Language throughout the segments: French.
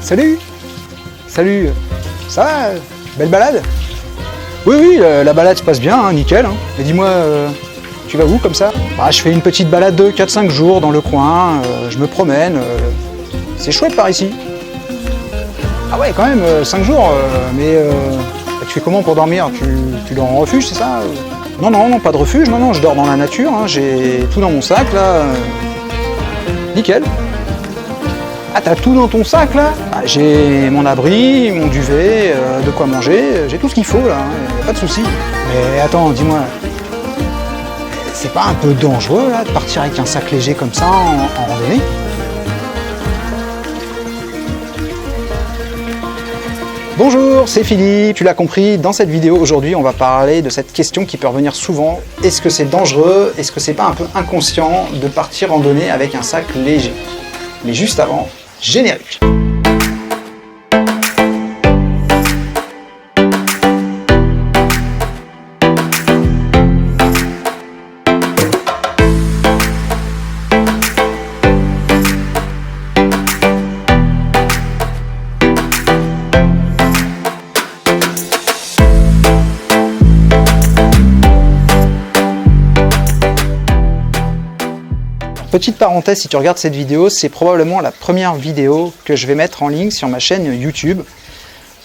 Salut. Salut. Ça va? Belle balade? Oui, la balade se passe bien, hein, nickel. Hein. Mais dis-moi, tu vas où comme ça? Bah, je fais une petite balade de 4-5 jours dans le coin, je me promène. C'est chouette par ici. Ah ouais, quand même, 5 jours. Mais tu fais comment pour dormir? Tu dors en refuge, c'est ça? Non, pas de refuge. Non, je dors dans la nature. Hein. J'ai tout dans mon sac, là. Nickel. Ah, t'as tout dans ton sac, là? Bah, j'ai mon abri, mon duvet, de quoi manger. J'ai tout ce qu'il faut, là. Hein. Pas de souci. Mais attends, dis-moi. C'est pas un peu dangereux, là, de partir avec un sac léger comme ça en randonnée? Bonjour, c'est Philippe. Tu l'as compris, dans cette vidéo aujourd'hui, on va parler de cette question qui peut revenir souvent. Est-ce que c'est dangereux? Est-ce que c'est pas un peu inconscient de partir randonner avec un sac léger? Mais juste avant, générique. Petite parenthèse, si tu regardes cette vidéo, c'est probablement la première vidéo que je vais mettre en ligne sur ma chaîne YouTube.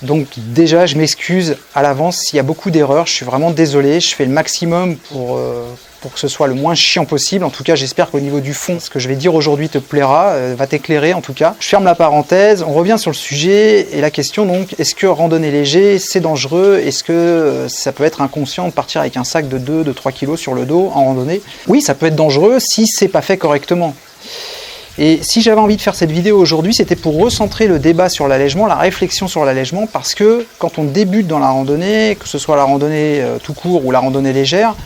Donc déjà, je m'excuse à l'avance s'il y a beaucoup d'erreurs, je suis vraiment désolé, je fais le maximum pour que ce soit le moins chiant possible. En tout cas, j'espère qu'au niveau du fond, ce que je vais dire aujourd'hui te plaira, va t'éclairer en tout cas. Je ferme la parenthèse, on revient sur le sujet et la question donc, est-ce que randonner léger, c'est dangereux? Est-ce que ça peut être inconscient de partir avec un sac de 2-3 kg sur le dos en randonnée? Oui, ça peut être dangereux si c'est pas fait correctement. Et si j'avais envie de faire cette vidéo aujourd'hui, c'était pour recentrer le débat sur l'allègement, la réflexion sur l'allègement, parce que quand on débute dans la randonnée, que ce soit la randonnée tout court ou la randonnée légère,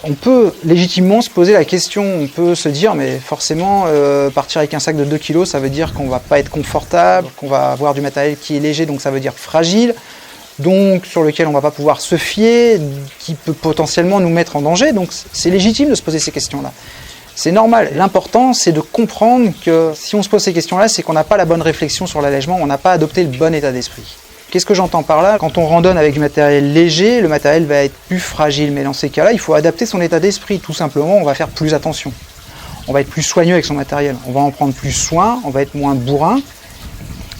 on peut légitimement se poser la question, on peut se dire mais forcément partir avec un sac de 2 kg, ça veut dire qu'on va pas être confortable, qu'on va avoir du matériel qui est léger, donc ça veut dire fragile, donc sur lequel on va pas pouvoir se fier, qui peut potentiellement nous mettre en danger, donc c'est légitime de se poser ces questions-là. C'est normal. L'important, c'est de comprendre que si on se pose ces questions-là, c'est qu'on n'a pas la bonne réflexion sur l'allègement, on n'a pas adopté le bon état d'esprit. Qu'est-ce que j'entends par là? Quand on randonne avec du matériel léger, le matériel va être plus fragile. Mais dans ces cas-là, il faut adapter son état d'esprit. Tout simplement, on va faire plus attention. On va être plus soigneux avec son matériel. On va en prendre plus soin, on va être moins bourrin.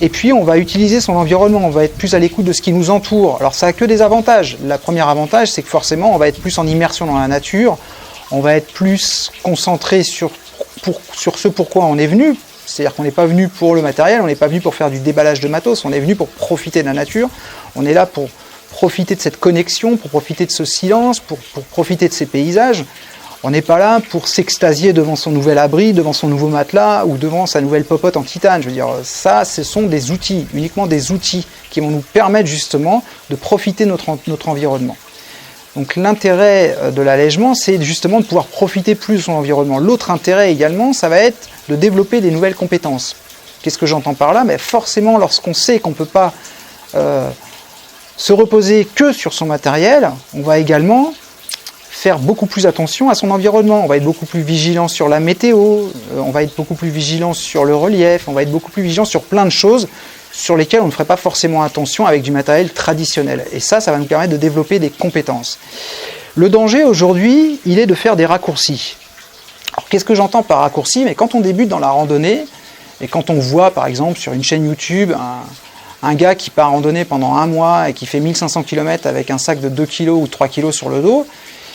Et puis, on va utiliser son environnement. On va être plus à l'écoute de ce qui nous entoure. Alors, ça n'a que des avantages. Le premier avantage, c'est que forcément, on va être plus en immersion dans la nature. On va être plus concentré sur ce pourquoi on est venu. C'est-à-dire qu'on n'est pas venu pour le matériel, on n'est pas venu pour faire du déballage de matos, on est venu pour profiter de la nature. On est là pour profiter de cette connexion, pour profiter de ce silence, pour profiter de ces paysages. On n'est pas là pour s'extasier devant son nouvel abri, devant son nouveau matelas ou devant sa nouvelle popote en titane. Je veux dire, ça, ce sont des outils, uniquement des outils qui vont nous permettre justement de profiter de notre environnement. Donc l'intérêt de l'allègement, c'est justement de pouvoir profiter plus de son environnement. L'autre intérêt également, ça va être de développer des nouvelles compétences. Qu'est-ce que j'entends par là? Mais forcément, lorsqu'on sait qu'on ne peut pas se reposer que sur son matériel, on va également faire beaucoup plus attention à son environnement. On va être beaucoup plus vigilant sur la météo, on va être beaucoup plus vigilant sur le relief, on va être beaucoup plus vigilant sur plein de choses sur lesquels on ne ferait pas forcément attention avec du matériel traditionnel. Et ça va nous permettre de développer des compétences. Le danger aujourd'hui, il est de faire des raccourcis. Alors qu'est-ce que j'entends par raccourci? Mais quand on débute dans la randonnée, et quand on voit par exemple sur une chaîne YouTube un gars qui part randonner pendant un mois et qui fait 1500 km avec un sac de 2 kg ou 3 kg sur le dos,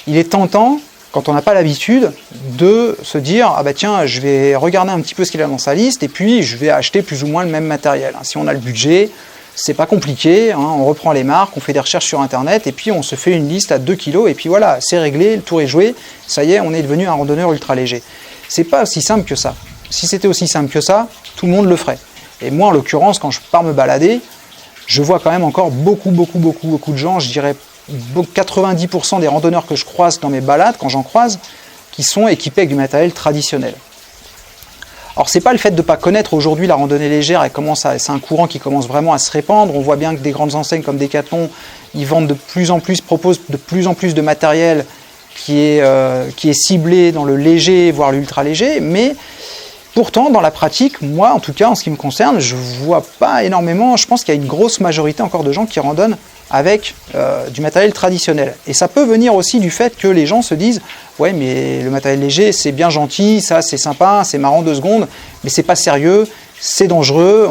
il est tentant, quand on n'a pas l'habitude, de se dire « Ah bah tiens, je vais regarder un petit peu ce qu'il a dans sa liste et puis je vais acheter plus ou moins le même matériel. » Si on a le budget, c'est pas compliqué, hein, on reprend les marques, on fait des recherches sur internet et puis on se fait une liste à 2 kg et puis voilà, c'est réglé, le tour est joué, ça y est, on est devenu un randonneur ultra léger. C'est pas aussi simple que ça. Si c'était aussi simple que ça, tout le monde le ferait. Et moi en l'occurrence, quand je pars me balader, je vois quand même encore beaucoup de gens, je dirais 90% des randonneurs que je croise dans mes balades, quand j'en croise, qui sont équipés avec du matériel traditionnel. Alors c'est pas le fait de ne pas connaître aujourd'hui la randonnée légère, c'est un courant qui commence vraiment à se répandre. On voit bien que des grandes enseignes comme Decathlon, ils vendent proposent de plus en plus de matériel qui est ciblé dans le léger, voire l'ultra léger, mais Pourtant, dans la pratique, moi, en tout cas, en ce qui me concerne, je vois pas énormément. Je pense qu'il y a une grosse majorité encore de gens qui randonnent avec du matériel traditionnel. Et ça peut venir aussi du fait que les gens se disent « Ouais, mais le matériel léger, c'est bien gentil, ça c'est sympa, c'est marrant 2 secondes, mais c'est pas sérieux, c'est dangereux,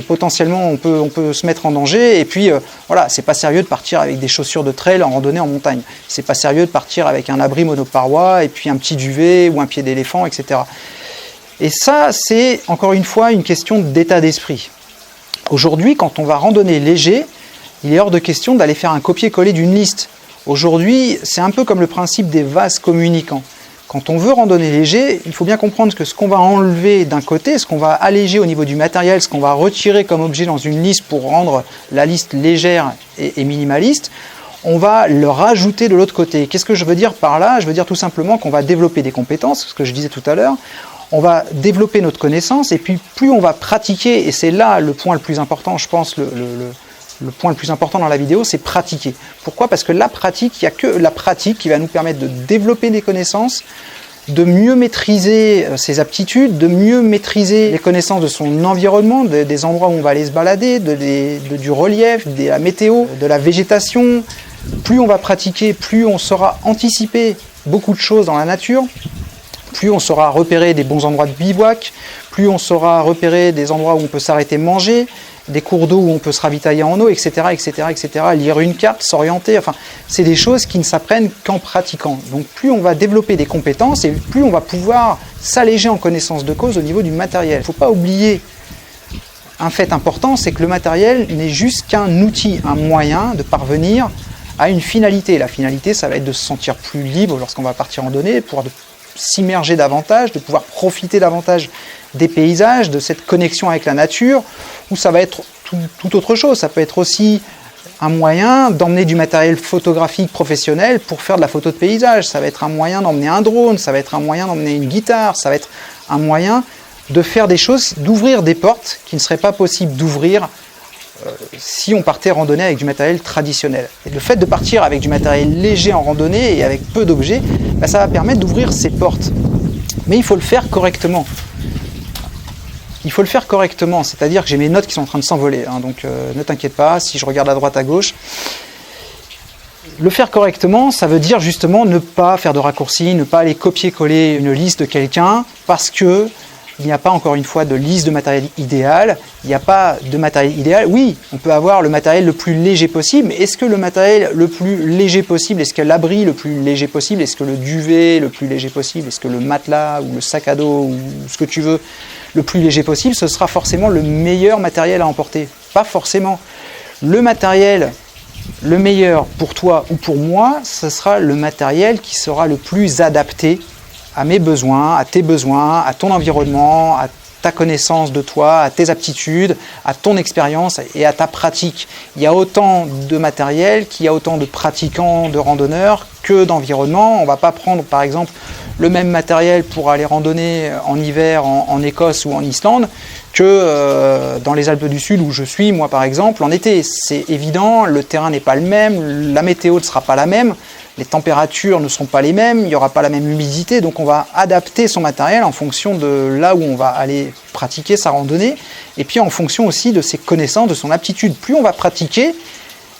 potentiellement on peut se mettre en danger, et puis voilà, c'est pas sérieux de partir avec des chaussures de trail en randonnée en montagne. C'est pas sérieux de partir avec un abri monoparoi, et puis un petit duvet ou un pied d'éléphant, etc. » Et ça, c'est encore une fois une question d'état d'esprit. Aujourd'hui, quand on va randonner léger, il est hors de question d'aller faire un copier-coller d'une liste. Aujourd'hui, c'est un peu comme le principe des vases communicants. Quand on veut randonner léger, il faut bien comprendre que ce qu'on va enlever d'un côté, ce qu'on va alléger au niveau du matériel, ce qu'on va retirer comme objet dans une liste pour rendre la liste légère et minimaliste, on va le rajouter de l'autre côté. Qu'est-ce que je veux dire par là? Je veux dire tout simplement qu'on va développer des compétences, ce que je disais tout à l'heure. On va développer notre connaissance, et puis plus on va pratiquer, et c'est là le point le plus important, je pense, le point le plus important dans la vidéo, c'est pratiquer. Pourquoi? Parce que la pratique, il n'y a que la pratique qui va nous permettre de développer des connaissances, de mieux maîtriser ses aptitudes, de mieux maîtriser les connaissances de son environnement, des endroits où on va aller se balader, du relief, de la météo, de la végétation. Plus on va pratiquer, plus on saura anticiper beaucoup de choses dans la nature, plus on saura repérer des bons endroits de bivouac, plus on saura repérer des endroits où on peut s'arrêter manger, des cours d'eau où on peut se ravitailler en eau, etc., etc., etc. Lire une carte, s'orienter, enfin, c'est des choses qui ne s'apprennent qu'en pratiquant. Donc plus on va développer des compétences, et plus on va pouvoir s'alléger en connaissance de cause au niveau du matériel. Il ne faut pas oublier un fait important, c'est que le matériel n'est juste qu'un outil, un moyen de parvenir à une finalité. La finalité, ça va être de se sentir plus libre lorsqu'on va partir en randonnée, pour s'immerger davantage, de pouvoir profiter davantage des paysages, de cette connexion avec la nature, ou ça va être tout autre chose. Ça peut être aussi un moyen d'emmener du matériel photographique professionnel pour faire de la photo de paysage. Ça va être un moyen d'emmener un drone, ça va être un moyen d'emmener une guitare, ça va être un moyen de faire des choses, d'ouvrir des portes qui ne seraient pas possibles d'ouvrir si on partait randonner avec du matériel traditionnel. Et le fait de partir avec du matériel léger en randonnée et avec peu d'objets, ça va permettre d'ouvrir ces portes. Mais il faut le faire correctement. Il faut le faire correctement, c'est-à-dire que j'ai mes notes qui sont en train de s'envoler, hein, donc ne t'inquiète pas, si je regarde à droite à gauche. Le faire correctement, ça veut dire justement ne pas faire de raccourcis, ne pas aller copier-coller une liste de quelqu'un, parce que il n'y a pas, encore une fois, de liste de matériel idéal. Il n'y a pas de matériel idéal. Oui, on peut avoir le matériel le plus léger possible, mais est-ce que le matériel le plus léger possible, est-ce que l'abri le plus léger possible, est-ce que le duvet le plus léger possible, est-ce que le matelas ou le sac à dos ou ce que tu veux le plus léger possible, ce sera forcément le meilleur matériel à emporter? Pas forcément. Le matériel le meilleur pour toi ou pour moi, ce sera le matériel qui sera le plus adapté à mes besoins, à tes besoins, à ton environnement, à ta connaissance de toi, à tes aptitudes, à ton expérience et à ta pratique. Il y a autant de matériel qu'il y a autant de pratiquants, de randonneurs que d'environnement. On ne va pas prendre par exemple le même matériel pour aller randonner en hiver en Écosse ou en Islande que dans les Alpes du Sud où je suis moi par exemple en été. C'est évident, le terrain n'est pas le même, la météo ne sera pas la même. Les températures ne seront pas les mêmes, il n'y aura pas la même humidité, donc on va adapter son matériel en fonction de là où on va aller pratiquer sa randonnée, et puis en fonction aussi de ses connaissances, de son aptitude. Plus on va pratiquer,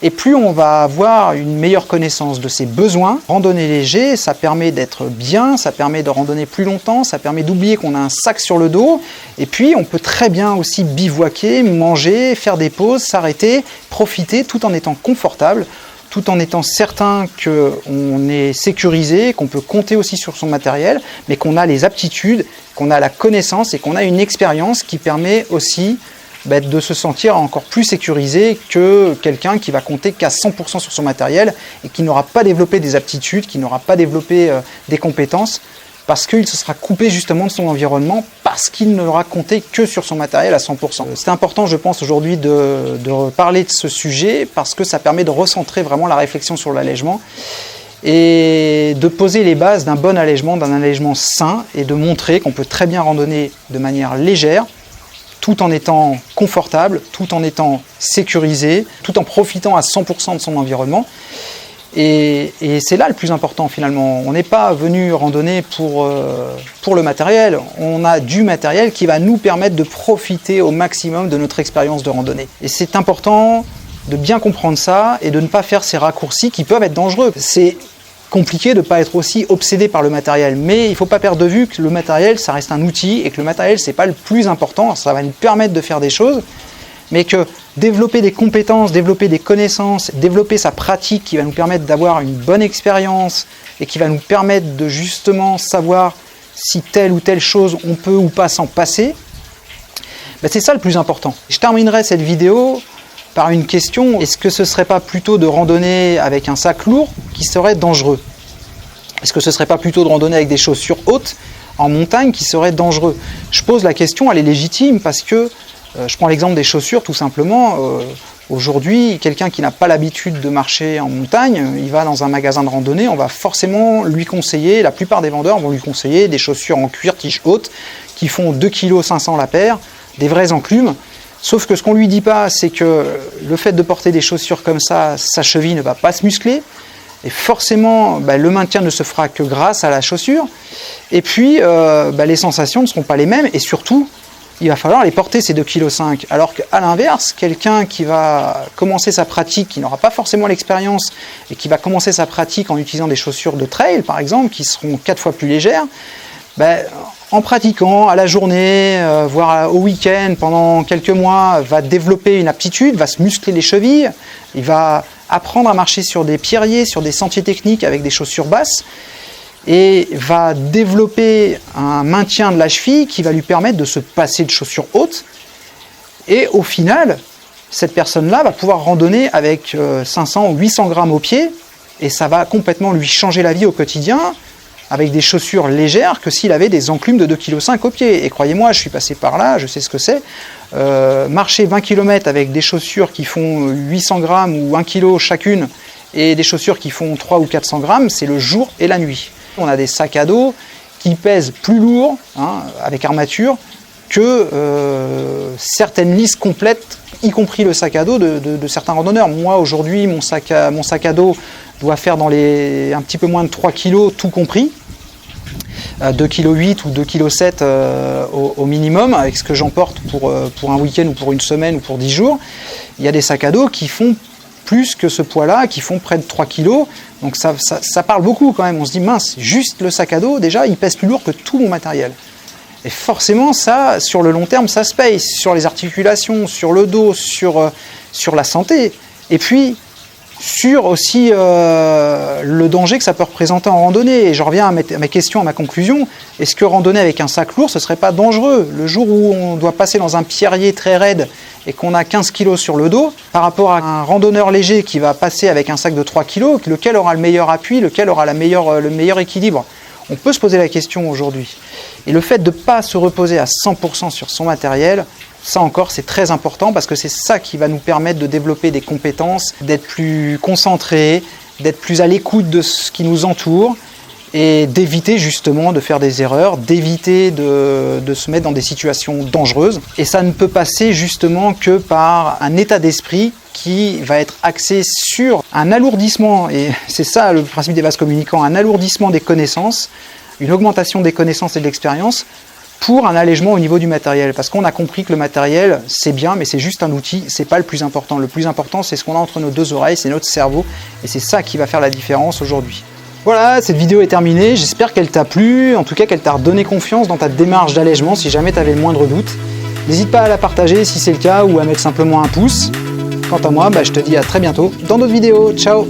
et plus on va avoir une meilleure connaissance de ses besoins. Randonner léger, ça permet d'être bien, ça permet de randonner plus longtemps, ça permet d'oublier qu'on a un sac sur le dos, et puis on peut très bien aussi bivouaquer, manger, faire des pauses, s'arrêter, profiter, tout en étant confortable, tout en étant certain qu'on est sécurisé, qu'on peut compter aussi sur son matériel, mais qu'on a les aptitudes, qu'on a la connaissance et qu'on a une expérience qui permet aussi de se sentir encore plus sécurisé que quelqu'un qui va compter qu'à 100% sur son matériel et qui n'aura pas développé des aptitudes, qui n'aura pas développé des compétences, parce qu'il se sera coupé justement de son environnement, parce qu'il n'aura compté que sur son matériel à 100%. C'est important, je pense, aujourd'hui de parler de ce sujet, parce que ça permet de recentrer vraiment la réflexion sur l'allègement et de poser les bases d'un bon allègement, d'un allègement sain, et de montrer qu'on peut très bien randonner de manière légère, tout en étant confortable, tout en étant sécurisé, tout en profitant à 100% de son environnement. Et c'est là le plus important finalement. On n'est pas venu randonner pour le matériel. On a du matériel qui va nous permettre de profiter au maximum de notre expérience de randonnée. Et c'est important de bien comprendre ça et de ne pas faire ces raccourcis qui peuvent être dangereux. C'est compliqué de ne pas être aussi obsédé par le matériel, mais il ne faut pas perdre de vue que le matériel, ça reste un outil et que le matériel, c'est pas le plus important. Ça va nous permettre de faire des choses, mais que développer des compétences, développer des connaissances, développer sa pratique qui va nous permettre d'avoir une bonne expérience et qui va nous permettre de justement savoir si telle ou telle chose on peut ou pas s'en passer, ben c'est ça le plus important. Je terminerai cette vidéo par une question: est-ce que ce ne serait pas plutôt de randonner avec un sac lourd qui serait dangereux? Est-ce que ce ne serait pas plutôt de randonner avec des chaussures hautes en montagne qui serait dangereux? Je pose la question, elle est légitime parce que je prends l'exemple des chaussures tout simplement. Aujourd'hui, quelqu'un qui n'a pas l'habitude de marcher en montagne, il va dans un magasin de randonnée, on va forcément lui conseiller, la plupart des vendeurs vont lui conseiller des chaussures en cuir tige haute qui font 2,5 kg la paire, des vraies enclumes. Sauf que ce qu'on ne lui dit pas, c'est que le fait de porter des chaussures comme ça, sa cheville ne va pas se muscler. Et forcément, le maintien ne se fera que grâce à la chaussure. Et puis, les sensations ne seront pas les mêmes. Et surtout, il va falloir les porter, ces 2,5 kg. Alors qu'à l'inverse, quelqu'un qui va commencer sa pratique, qui n'aura pas forcément l'expérience, et qui va commencer sa pratique en utilisant des chaussures de trail, par exemple, qui seront 4 fois plus légères, en pratiquant à la journée, voire au week-end, pendant quelques mois, va développer une aptitude, va se muscler les chevilles, il va apprendre à marcher sur des pierriers, sur des sentiers techniques avec des chaussures basses, et va développer un maintien de la cheville qui va lui permettre de se passer de chaussures hautes. Et au final, cette personne-là va pouvoir randonner avec 500 ou 800 grammes au pied, et ça va complètement lui changer la vie au quotidien, avec des chaussures légères que s'il avait des enclumes de 2,5 kg au pied. Et croyez-moi, je suis passé par là, je sais ce que c'est. Marcher 20 km avec des chaussures qui font 800 grammes ou 1 kg chacune, et des chaussures qui font 300 ou 400 grammes, c'est le jour et la nuit. On a des sacs à dos qui pèsent plus lourd, avec armature, que certaines listes complètes, y compris le sac à dos de certains randonneurs. Moi, aujourd'hui, mon sac à dos doit faire dans un petit peu moins de 3 kg, tout compris. 2,8 kg ou 2,7 kg au minimum, avec ce que j'emporte pour un week-end ou pour une semaine ou pour 10 jours. Il y a des sacs à dos qui font plus que ce poids-là, qui font près de 3 kg. Donc ça parle beaucoup quand même. On se dit, mince, juste le sac à dos, déjà, il pèse plus lourd que tout mon matériel. Et forcément, ça, sur le long terme, ça se paye. Sur les articulations, sur le dos, sur la santé. Et puis, sur aussi le danger que ça peut représenter en randonnée. Et je reviens à ma question, à ma conclusion. Est-ce que randonner avec un sac lourd, ce ne serait pas dangereux? Le jour où on doit passer dans un pierrier très raide et qu'on a 15 kg sur le dos, par rapport à un randonneur léger qui va passer avec un sac de 3 kg, lequel aura le meilleur appui, lequel aura le meilleur équilibre? On peut se poser la question aujourd'hui. Et le fait de ne pas se reposer à 100% sur son matériel, ça encore c'est très important parce que c'est ça qui va nous permettre de développer des compétences, d'être plus concentré, d'être plus à l'écoute de ce qui nous entoure et d'éviter justement de faire des erreurs, d'éviter de se mettre dans des situations dangereuses. Et ça ne peut passer justement que par un état d'esprit qui va être axé sur un alourdissement, et c'est ça le principe des vases communicants, un alourdissement des connaissances, une augmentation des connaissances et de l'expérience pour un allègement au niveau du matériel. Parce qu'on a compris que le matériel, c'est bien, mais c'est juste un outil, c'est pas le plus important. Le plus important, c'est ce qu'on a entre nos deux oreilles, c'est notre cerveau, et c'est ça qui va faire la différence aujourd'hui. Voilà, cette vidéo est terminée, j'espère qu'elle t'a plu, en tout cas qu'elle t'a redonné confiance dans ta démarche d'allègement si jamais tu avais le moindre doute. N'hésite pas à la partager si c'est le cas ou à mettre simplement un pouce. Quant à moi, je te dis à très bientôt dans d'autres vidéos. Ciao!